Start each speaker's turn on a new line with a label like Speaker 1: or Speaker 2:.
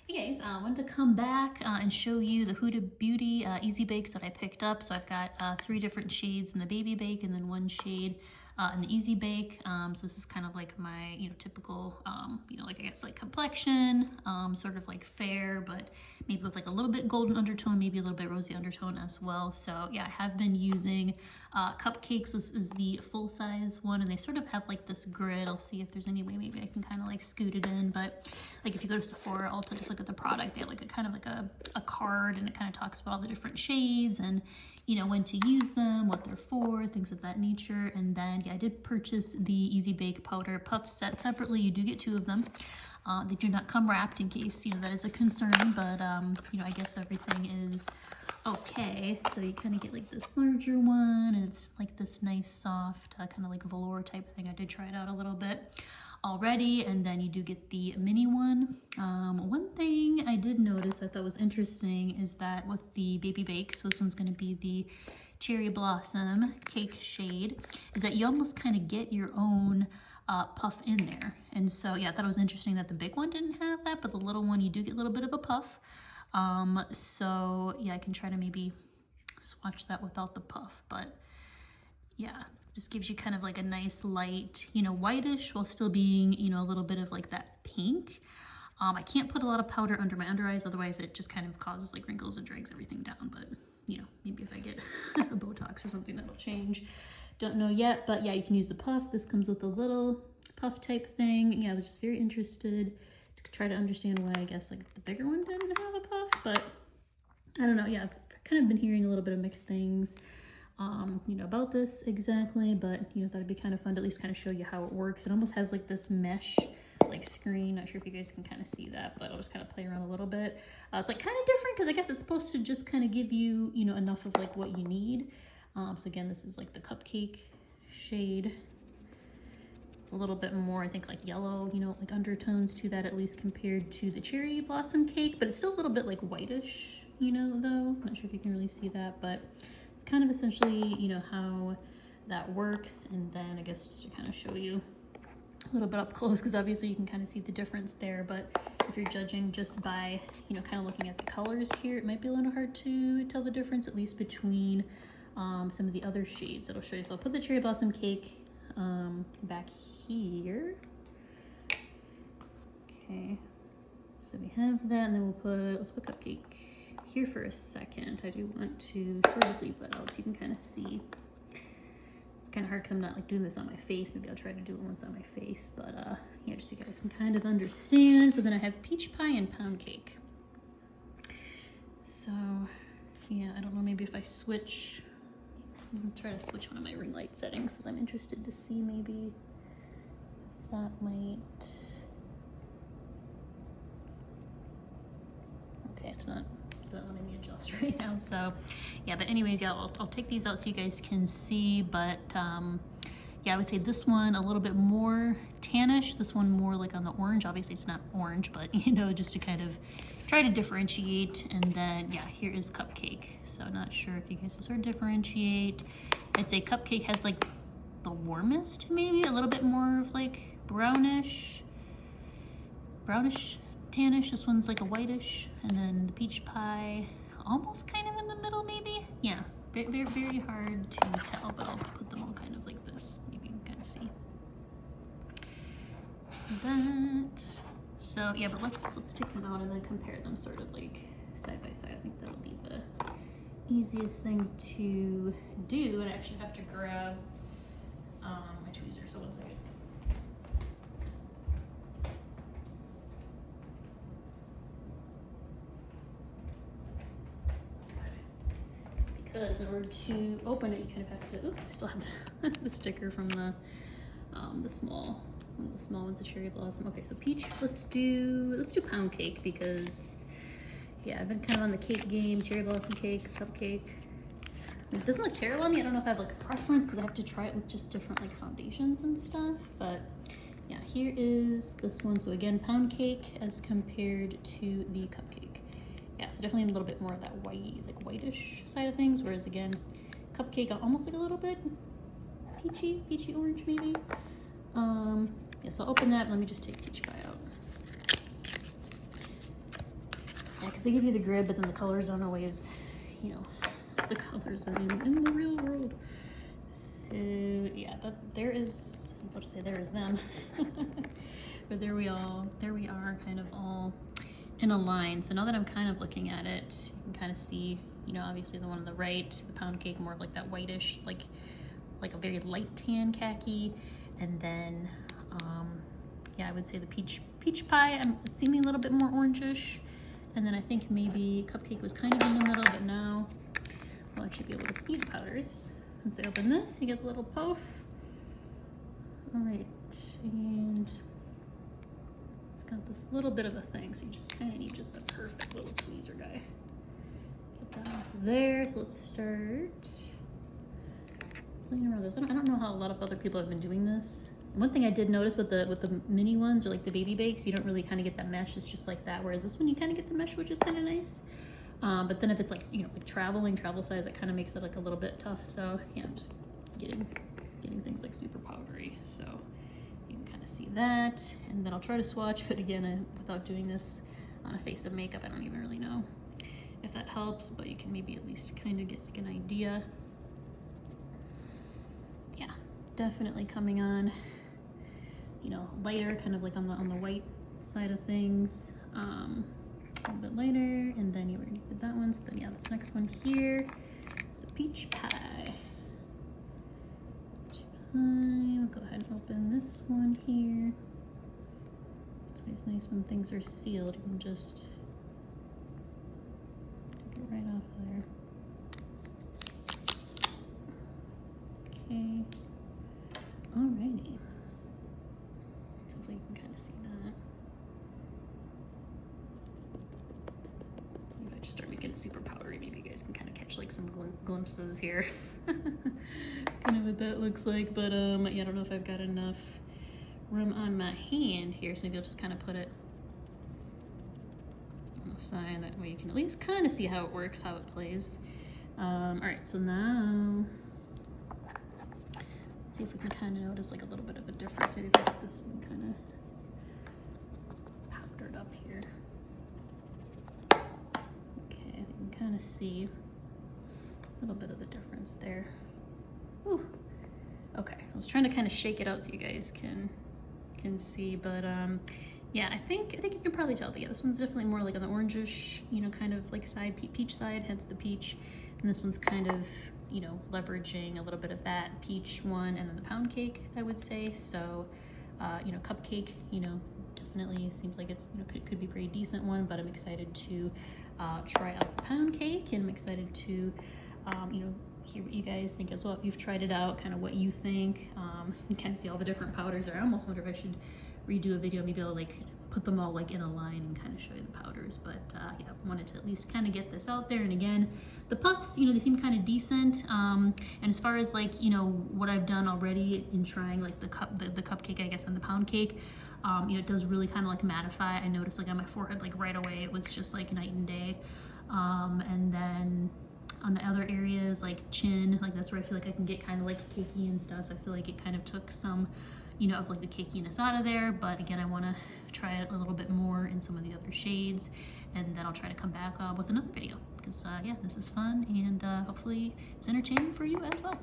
Speaker 1: Hey guys, I wanted to come back and show you the Huda Beauty Easy Bakes that I picked up. So I've got 3 different shades in the Baby Bake and then 1 shade in the Easy Bake. So this is kind of like my, typical, like I guess like complexion, sort of like fair, but maybe with like a little bit golden undertone, maybe a little bit rosy undertone as well. So yeah, I have been using cupcakes. This is the full size one, and they sort of have like this grid. I'll see if there's any way maybe I can kind of like scoot it in, but like if you go to Sephora, Ulta, just look at the product, they have like a kind of like a card, and it kind of talks about all the different shades and when to use them, what they're for, things of that nature. And then yeah, I did purchase the Easy Bake Powder Puff set separately. You do get 2 of them. They do not come wrapped in case that is a concern, but I guess everything is okay. So you kind of get like this larger one, and it's like this nice soft kind of like velour type thing. I did try it out a little bit already, and then you do get the mini one. One thing I did notice I thought was interesting is that with the Baby Bake, so this one's going to be the Cherry Blossom Cake shade, is that you almost kind of get your own puff in there. And so yeah, I thought it was interesting that the big one didn't have that, but the little one you do get a little bit of a puff. So yeah, I can try to maybe swatch that without the puff, but yeah, just gives you kind of like a nice light, whitish, while still being, a little bit of like that pink. I can't put a lot of powder under my under eyes, otherwise it just kind of causes like wrinkles and drags everything down. But maybe if I get a Botox or something, that'll change. Don't know yet, but yeah, you can use the puff. This comes with a little puff type thing. Yeah, I was just very interested to try to understand why I guess like the bigger one didn't have a puff, but I don't know. Yeah, I've kind of been hearing a little bit of mixed things about this exactly, but thought it'd be kind of fun to at least kind of show you how it works. It almost has like this mesh like screen. Not sure if you guys can kind of see that, but I'll just kind of play around a little bit. It's like kind of different because I guess it's supposed to just kind of give you enough of like what you need. So again, this is like the cupcake shade. It's a little bit more, I think, like yellow, like undertones to that, at least compared to the Cherry Blossom Cake, but it's still a little bit like whitish, though. Not sure if you can really see that, but it's kind of essentially, how that works. And then I guess just to kind of show you a little bit up close, because obviously you can kind of see the difference there, but if you're judging just by, kind of looking at the colors here, it might be a little hard to tell the difference, at least between some of the other shades that I'll show you. So I'll put the Cherry Blossom Cake back here. Okay, so we have that, and then let's put Cupcake here for a second. I do want to sort of leave that out so you can kind of see. It's kind of hard because I'm not like doing this on my face. Maybe I'll try to do it once on my face, but yeah, just so you guys can kind of understand. So then I have peach pie and pound cake. So yeah, I don't know, maybe if I switch, I'll try to switch one of my ring light settings because I'm interested to see maybe if that might. Okay, it's not letting me adjust right now. So yeah, but anyways, yeah, I'll take these out so you guys can see. But yeah, I would say this one a little bit more tannish, this one more like on the orange. Obviously it's not orange, but just to kind of try to differentiate. And then yeah, here is Cupcake. So not sure if you guys can sort of differentiate. I'd say Cupcake has like the warmest, maybe a little bit more of like brownish tannish. This one's like a whitish, and then the peach pie almost kind of in the middle, maybe. Yeah, very, very hard to tell, but I'll put them all kind of like this. Maybe you can kind of see that. So yeah, but let's take them out and then compare them sort of like side by side. I think that'll be the easiest thing to do. And I actually have to grab my tweezer, so 1 second. Because in order to open it, you kind of have to. Oops, I still have the sticker from the small ones, the Cherry Blossom. Okay, so peach. Let's do pound cake because yeah, I've been kind of on the cake game. Cherry Blossom Cake, Cupcake. It doesn't look terrible on me. I don't know if I have like a preference because I have to try it with just different like foundations and stuff. But yeah, here is this one. So again, pound cake as compared to the Cupcake. Yeah, so definitely a little bit more of that whitish side of things, whereas again, Cupcake almost like a little bit peachy orange maybe. Yeah, so I'll open that and let me just take peach pie out. Yeah, because they give you the grid, but then the colors aren't always, you know, the colors are in the real world. So yeah, there is, I'm about to say there is them. But there we are kind of all in a line. So now that I'm kind of looking at it, you can kind of see, you know, obviously the one on the right, the pound cake, more of like that whitish, like a very light tan khaki. And then, yeah, I would say the peach pie, it's seeming a little bit more orangish. And then I think maybe cupcake was kind of in the middle, but now we'll actually be able to see the powders. Once I open this, you get the little puff. All right, and it's got this little bit of a thing, so you just kind of need just the perfect little tweezer guy. Get that off of there, so let's start playing around with this. I don't know how a lot of other people have been doing this. And one thing I did notice with the mini ones, or like the baby bakes, you don't really kind of get that mesh. It's just like that, whereas this one you kind of get the mesh, which is kind of nice. But then if it's like, you know, like travel size, it kind of makes it like a little bit tough. So yeah, I'm just getting things like super powdery. So you can kind of see that. And then I'll try to swatch, but again, without doing this on a face of makeup, I don't even really know if that helps, but you can maybe at least kind of get like an idea. Yeah, definitely coming on, you know, lighter, kind of like on the white side of things. A little bit lighter, and then you already did that one. So then yeah, this next one here is a peach pie. I'll go ahead and open this one here. It's always nice when things are sealed. You can just take it right off there. Okay. Alrighty. So hopefully you can kind of see that. If I just start making it super powdery, maybe you guys can kind of catch like some glimpses here. Kind of what that looks like, but yeah, I don't know if I've got enough room on my hand here, so maybe I'll just kind of put it on the side. That way you can at least kind of see how it works, how it plays. All right, so now let's see if we can kind of notice like a little bit of a difference. Maybe if I get this one kind of powdered up here. Okay, I think you can kind of see a little bit of the difference there. Ooh. Okay, I was trying to kind of shake it out so you guys can see, but yeah, I think you can probably tell that yeah, this one's definitely more like on the orangish, you know, kind of like side, peach side, hence the peach, and this one's kind of, you know, leveraging a little bit of that peach one, and then the pound cake, I would say. So you know, cupcake, you know, definitely seems like it's, you know, could be a pretty decent one, but I'm excited to try out the pound cake, and I'm excited to you know, hear what you guys think as well. If you've tried it out, kind of what you think. You can see all the different powders there. I almost wonder if I should redo a video, maybe I'll like put them all like in a line and kind of show you the powders. But yeah, wanted to at least kind of get this out there. And again, the puffs, you know, they seem kind of decent. And as far as like, you know, what I've done already in trying like the cupcake, I guess, and the pound cake, you know, it does really kind of like mattify. I noticed like on my forehead, like right away, it was just like night and day. And then on the other areas like chin, like that's where I feel like I can get kind of like cakey and stuff. So I feel like it kind of took some, you know, of like the cakiness out of there. But again, I want to try it a little bit more in some of the other shades, and then I'll try to come back with another video, because yeah, this is fun, and hopefully it's entertaining for you as well.